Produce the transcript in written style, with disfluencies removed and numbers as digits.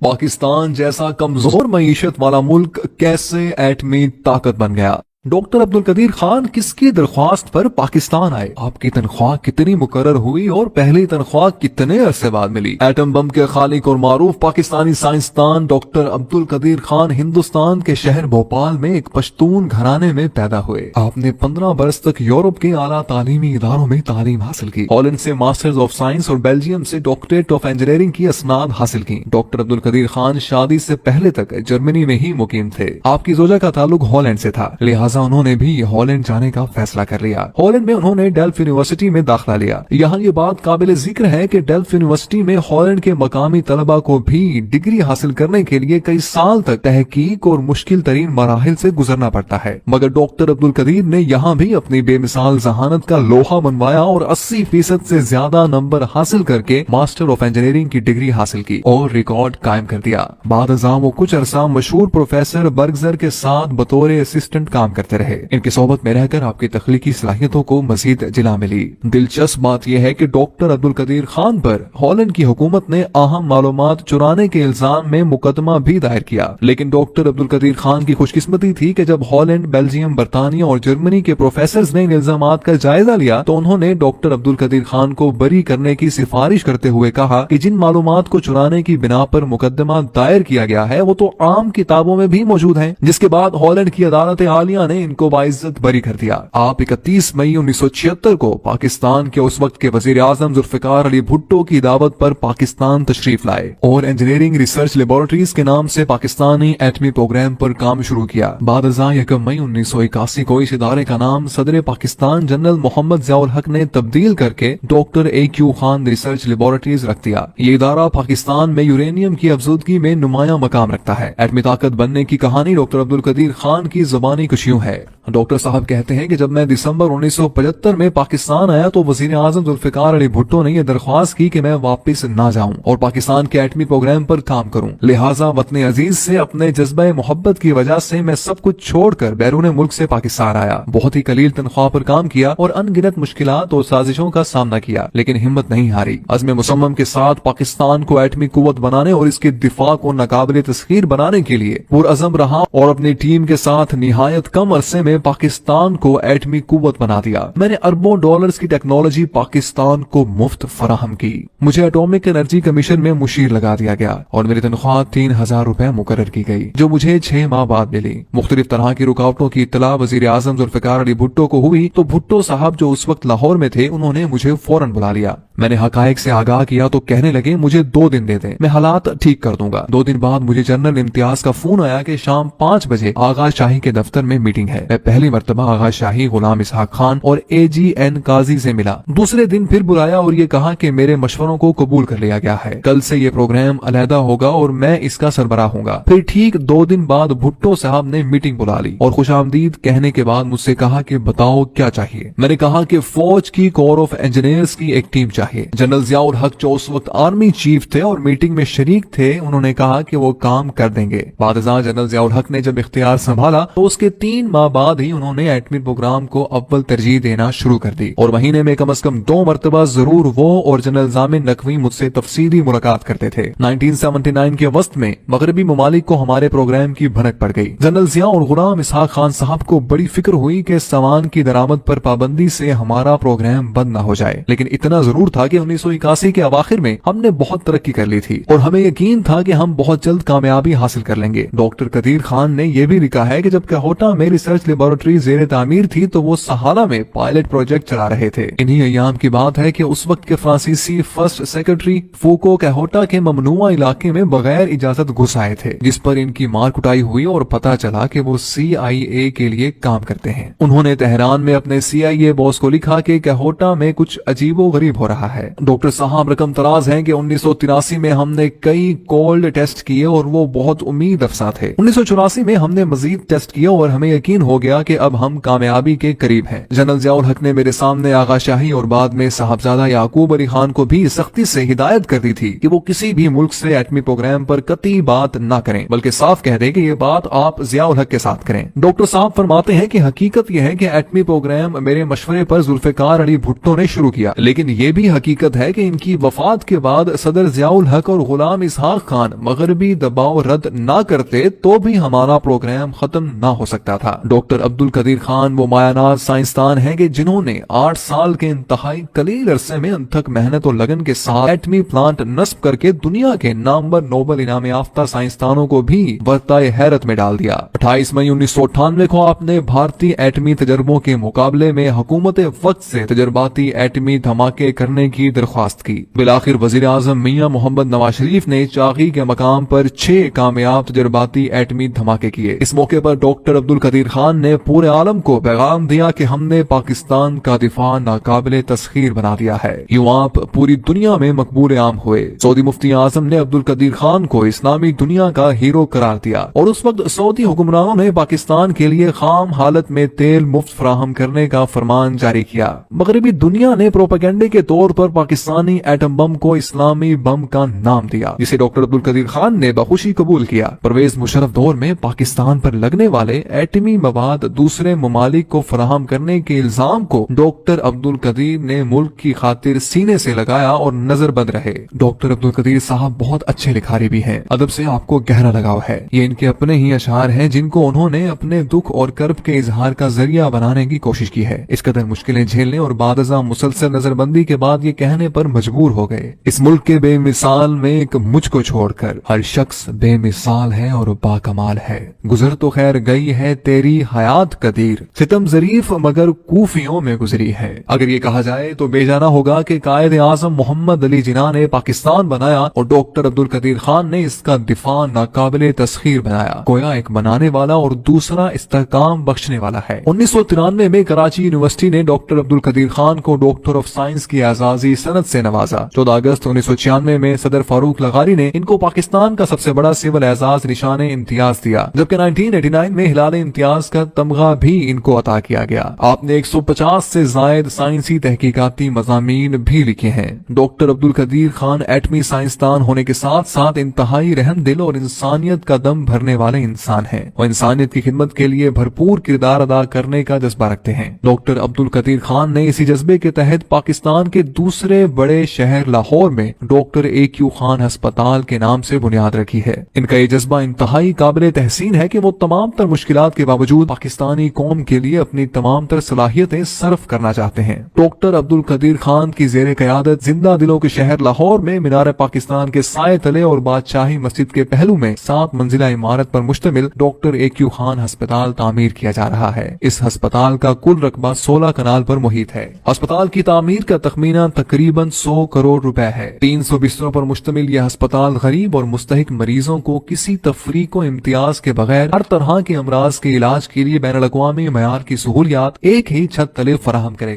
पाकिस्तान जैसा कमजोर मईशत वाला मुल्क कैसे एटमी ताकत बन गया। डॉक्टर अब्दुल कदीर खान किसकी दरख्वास्त पर पाकिस्तान आए, आपकी तनख्वाह कितनी मुकर्रर हुई और पहली तनख्वाह कितने अरसे बाद मिली। एटम बम के खालिक और मारूफ पाकिस्तानी साइंसदान डॉक्टर अब्दुल कदीर खान हिंदुस्तान के शहर भोपाल में एक पश्तून घराने में पैदा हुए। आपने 15 बरस तक यूरोप के आला तालीमी इदारों में तालीम हासिल की। हॉलैंड से मास्टर्स ऑफ साइंस और बेल्जियम से डॉक्टरेट ऑफ इंजीनियरिंग की असनाद हासिल की। डॉक्टर अब्दुल कदीर खान शादी से पहले तक जर्मनी में ही मुकीम थे। आपकी जोजा का ताल्लुक हॉलैंड से था, लिहाजा उन्होंने भी हॉलैंड जाने का फैसला कर लिया। हॉलैंड में उन्होंने डेल्फ यूनिवर्सिटी में दाखिला लिया। यहाँ ये बात काबिल जिक्र है कि डेल्फ यूनिवर्सिटी में हॉलैंड के मकामी तलबा को भी डिग्री हासिल करने के लिए कई साल तक तहकीक और मुश्किल तरीन मराहिल से गुजरना पड़ता है, मगर डॉक्टर अब्दुल कदीर ने यहाँ भी अपनी बेमिसाल जहानत का लोहा मनवाया और 80% से ज्यादा नंबर हासिल करके मास्टर ऑफ इंजीनियरिंग की डिग्री हासिल की और रिकॉर्ड कायम कर दिया। बाद वो कुछ अरसा मशहूर प्रोफेसर बर्गजर के साथ बतौर असिस्टेंट काम करते रहे। इनकी सोबत में रहकर आपकी तख्लीकी सलाहियतों को मजीद जिला मिली। दिलचस्प बात यह है कि डॉक्टर अब्दुल कदीर खान पर हॉलैंड की हुकूमत ने अहम मालूमात चुराने के इल्जाम में मुकदमा भी दायर किया, लेकिन डॉक्टर अब्दुल कदीर खान की खुशकिस्मती थी कि जब हॉलैंड, बेल्जियम, बरतानिया और जर्मनी के प्रोफेसर ने इन इल्जामात का जायजा लिया तो उन्होंने डॉक्टर अब्दुल कदीर खान को बरी करने की सिफारिश करते हुए कहा कि जिन मालूमात को चुराने की बिना पर मुकदमा दायर किया गया है वो तो आम किताबों में भी मौजूद है। जिसके बाद हॉलैंड की अदालत आलिया ने इनको बाइज्जत बरी कर दिया। आप 31 मई 1976 को पाकिस्तान के उस वक्त के वजीर आजम जुल्फिकार अली भुट्टो की दावत पर पाकिस्तान तशरीफ लाए और इंजीनियरिंग रिसर्च लेबोरेटरीज के नाम से पाकिस्तानी एटमी प्रोग्राम पर काम शुरू किया। बाद 1 मई 1981 को इस इदारे का नाम सदर पाकिस्तान जनरल मोहम्मद ज़िया उल हक ने तब्दील करके doctor AQ Khan research laboratories रख दिया। ये इदारा पाकिस्तान में यूरेनियम की अफजूदगी में नुमाया मकाम रखता है। एटमी ताकत बनने की कहानी डॉक्टर अब्दुल कदीर खान की ज़बानी कुछ यूं है। डॉक्टर साहब कहते हैं कि जब मैं दिसंबर 1975 में पाकिस्तान आया तो वजीर आजम जुल्फिकार अली भुट्टो ने यह दरख्वास्त की कि मैं वापस ना जाऊं और पाकिस्तान के एटमी प्रोग्राम पर काम करूं। लिहाजा वतन अजीज से अपने जज्बे मोहब्बत की वजह से मैं सब कुछ छोड़कर बैरून मुल्क से पाकिस्तान आया। बहुत ही कलील तनख्वाह पर काम किया और अनगिनत मुश्किलात और साजिशों का सामना किया, लेकिन हिम्मत नहीं हारी। अज़्म मुसम्मम के साथ पाकिस्तान को एटमी कुव्वत बनाने और इसके दिफा को नाकाबिल तस्खीर बनाने के लिए पुरअज़्म रहा और अपनी टीम के साथ निहायत कम अरसे में पाकिस्तान को एटमी कुव्वत बना दिया। मैंने अरबों डॉलर्स की टेक्नोलॉजी पाकिस्तान को मुफ्त फराहम की। मुझे एटॉमिक एनर्जी कमीशन में मुशीर लगा दिया गया और मेरी तनख्वाह 3000 रुपए मुकर्रर की गई, जो मुझे 6 माह बाद मिली। मुख्तलिफ तरह की रुकावटों की इत्तला वजीर आजम जुल्फिकार अली भुट्टो को हुई तो भुट्टो साहब जो उस वक्त लाहौर में थे उन्होंने मुझे फौरन बुला लिया। मैंने हकायक से आगाह किया तो कहने लगे मुझे 2 दिन दे दें, मैं हालात ठीक कर दूंगा। 2 दिन बाद मुझे जनरल इम्तियाज का फोन आया कि शाम 5 बजे आगा शाही के दफ्तर में मीटिंग है। मैं पहली मर्तबा आगा शाही, गुलाम इसहाक खान और AGN काजी से मिला। दूसरे दिन फिर बुलाया और ये कहा कि मेरे मशवरों को कबूल कर लिया गया है, कल से ये प्रोग्राम अलहदा होगा और मैं इसका सरबराह होगा। फिर ठीक 2 दिन बाद भुट्टो साहब ने मीटिंग बुला ली और खुशामदीद कहने के बाद मुझसे कहा कि बताओ क्या चाहिए। मैंने कहा कि फौज की कोर ऑफ इंजीनियर्स की एक टीम चाहिए। जनरल ज़िया उल हक जो उस वक्त आर्मी चीफ थे और मीटिंग में शरीक थे, उन्होंने कहा कि वो काम कर देंगे। बाद जनरल ज़िया उल हक ने जब इख्तियार संभाला तो उसके 3 माह बाद ही उन्होंने एटमी प्रोग्राम को अव्वल तरजीह देना शुरू कर दी और महीने में कम से कम 2 मरतबा जरूर वो और जनरल जामिन नकवी मुझसे तफसीली मुलाकात करते थे। 1979 के वस्त में मगरबी ममालिक को हमारे प्रोग्राम की भनक पड़ गई। जनरल ज़िया और गुलाम इसहाक खान साहब को बड़ी फिक्र हुई कि सामान की दरामद पर पाबंदी से हमारा प्रोग्राम बंद न हो जाए, लेकिन इतना जरूर था कि 1981 के अवाखिर में हमने बहुत तरक्की कर ली थी और हमें यकीन था कि हम बहुत जल्द कामयाबी हासिल कर लेंगे। डॉक्टर कदीर खान ने यह भी लिखा है कि जब कहोटा में रिसर्च लेबोरेटरी ज़ेरे तामीर थी तो वो सहारा में पायलट प्रोजेक्ट चला रहे थे। इन्हीं अय्याम की बात है कि उस वक्त के फ्रांसीसी फर्स्ट सेक्रेटरी फूको कहोटा के ममनुआ इलाके में बगैर इजाजत घुस आए थे, जिस पर इनकी मार कुटाई हुई और पता चला कि वो CIA के लिए काम करते हैं। उन्होंने तेहरान में अपने CIA बॉस को लिखा कि कहोटा में कुछ अजीबो गरीब हो रहा है। डॉक्टर साहब रकम तराज हैं कि 1983 में हमने कई कोल्ड टेस्ट किए और वो बहुत उम्मीद अफसा थे। 1984 में हमने मजीद टेस्ट किए और हमें یقین ہو گیا کہ اب ہم کامیابی کے قریب ہیں۔ جنرل ضیاء الحق نے میرے سامنے آغا شاہی اور بعد میں صاحبزادہ یعقوب علی خان کو بھی سختی سے ہدایت کر دی تھی کہ وہ کسی بھی ملک سے ایٹمی پروگرام پر قطعی بات نہ کریں، بلکہ صاف کہہ دیں کہ یہ بات آپ ضیاء الحق کے ساتھ کریں۔ ڈاکٹر صاحب فرماتے ہیں کہ حقیقت یہ ہے کہ ایٹمی پروگرام میرے مشورے پر ذوالفقار علی بھٹو نے شروع کیا، لیکن یہ بھی حقیقت ہے کہ ان کی وفات کے بعد صدر ضیاء الحق اور غلام اسحاق خان مغربی دباؤ رد نہ کرتے تو بھی ہمارا پروگرام ختم نہ ہو سکتا تھا۔ ڈاکٹر عبد القدیر خان وہ مایاناز سائنسدان ہیں کہ جنہوں نے 8 سال کے انتہائی قلیل عرصے میں انتھک محنت اور لگن کے ساتھ ایٹمی پلانٹ نصب کر کے دنیا کے نامور نوبل انعام یافتہ سائنسدانوں کو بھی ورطۂ حیرت میں ڈال دیا۔ 28 مئی 1998 کو آپ نے بھارتی ایٹمی تجربوں کے مقابلے میں حکومت وقت سے تجرباتی ایٹمی دھماکے کرنے کی درخواست کی۔ بالآخر وزیر اعظم میاں محمد نواز شریف نے چاغی کے مقام پر 6 کامیاب تجرباتی ایٹمی دھماکے کیے۔ اس موقع پر ڈاکٹر عبد القدیر خان نے پورے عالم کو پیغام دیا کہ ہم نے پاکستان کا دفاع ناقابل تسخیر بنا دیا ہے۔ یوں آپ پوری دنیا میں مقبول عام ہوئے۔ سعودی مفتی اعظم نے عبد القدیر خان کو اسلامی دنیا کا ہیرو قرار دیا اور اس وقت سعودی حکمرانوں نے پاکستان کے لیے خام حالت میں تیل مفت فراہم کرنے کا فرمان جاری کیا۔ مغربی دنیا نے پروپیگنڈے کے طور پر پاکستانی ایٹم بم کو اسلامی بم کا نام دیا، جسے ڈاکٹر عبد القدیر خان نے بخوشی قبول کیا۔ پرویز مشرف دور میں پاکستان پر لگنے والے ایٹمی مواد دوسرے ممالک کو فراہم کرنے کے الزام کو ڈاکٹر عبد القدیر نے ملک کی خاطر سینے سے لگایا اور نظر بند رہے۔ ڈاکٹر عبد القدیر صاحب بہت اچھے لکھاری بھی ہیں، ادب سے آپ کو گہرا لگاؤ ہے۔ یہ ان کے اپنے ہی اشعار ہیں جن کو انہوں نے اپنے دکھ اور کرب کے اظہار کا ذریعہ بنانے کی کوشش کی ہے۔ اس قدر مشکلیں جھیلنے اور بعد ازاں مسلسل نظر بندی کے بعد یہ کہنے پر مجبور ہو گئے، اس ملک کے بے مثال میں ایک مجھ کو چھوڑ کر ہر شخص بے مثال ہے اور با کمال ہے۔ گزر تو خیر گئی ہے تیری حیات قدیر، ستم ظریف مگر کوفیوں میں گزری ہے۔ اگر یہ کہا جائے تو بے جانا ہوگا کہ قائد اعظم محمد علی جناح نے پاکستان بنایا اور ڈاکٹر عبد القدیر خان نے اس کا دفاع ناقابل تسخیر بنایا، گویا ایک بنانے والا اور دوسرا استحکام بخشنے والا ہے۔ 1993 میں کراچی یونیورسٹی نے ڈاکٹر عبد القدیر خان کو ڈاکٹر آف سائنس کی اعزازی سند سے نوازا۔ 14 اگست 1996 میں صدر فاروق لغاری نے ان کو پاکستان کا سب سے بڑا سول اعزاز نشان امتیاز دیا، جبکہ 1989 میں ہلال امتیاز کا تمغہ بھی ان کو عطا کیا گیا۔ آپ نے 150 سے زائد سائنسی تحقیقاتی مضامین بھی لکھے ہیں۔ ڈاکٹر عبد القدیر خان ایٹمی سائنسدان ہونے کے ساتھ ساتھ انتہائی رحم دل اور انسانیت کا دم بھرنے والے انسان ہیں۔ وہ انسانیت کی خدمت کے لیے بھرپور کردار ادا کرنے کا جذبہ رکھتے ہیں۔ ڈاکٹر عبد القدیر خان نے اسی جذبے کے تحت پاکستان کے دوسرے بڑے شہر لاہور میں ڈاکٹر اے.کیو. خان ہسپتال کے نام سے بنیاد رکھی ہے۔ ان کا یہ جذبہ انتہائی قابل تحسین ہے کہ وہ تمام تر مشکلات کے باوجود پاکستانی قوم کے لیے اپنی تمام تر صلاحیتیں صرف کرنا چاہتے ہیں۔ ڈاکٹر عبد القدیر خان کی زیر قیادت زندہ دلوں کے شہر لاہور میں مینار پاکستان کے سائے تلے اور بادشاہی مسجد کے پہلو میں 7 منزلہ عمارت پر مشتمل ڈاکٹر اے.کیو. خان ہسپتال تعمیر کیا جا رہا ہے۔ اس ہسپتال کا کل رقبہ 16 کنال پر محیط ہے۔ ہسپتال کی تعمیر کا تخمینہ تقریباً 100 کروڑ روپے ہے۔ 300 بستروں پر مشتمل یہ ہسپتال غریب اور مستحق مریضوں کو کسی تفریق و امتیاز کے بغیر ہر طرح کے امراض کے علاج کے لیے بین الاقوامی معیار کی سہولیات ایک ہی چھت تلے فراہم کرے گا۔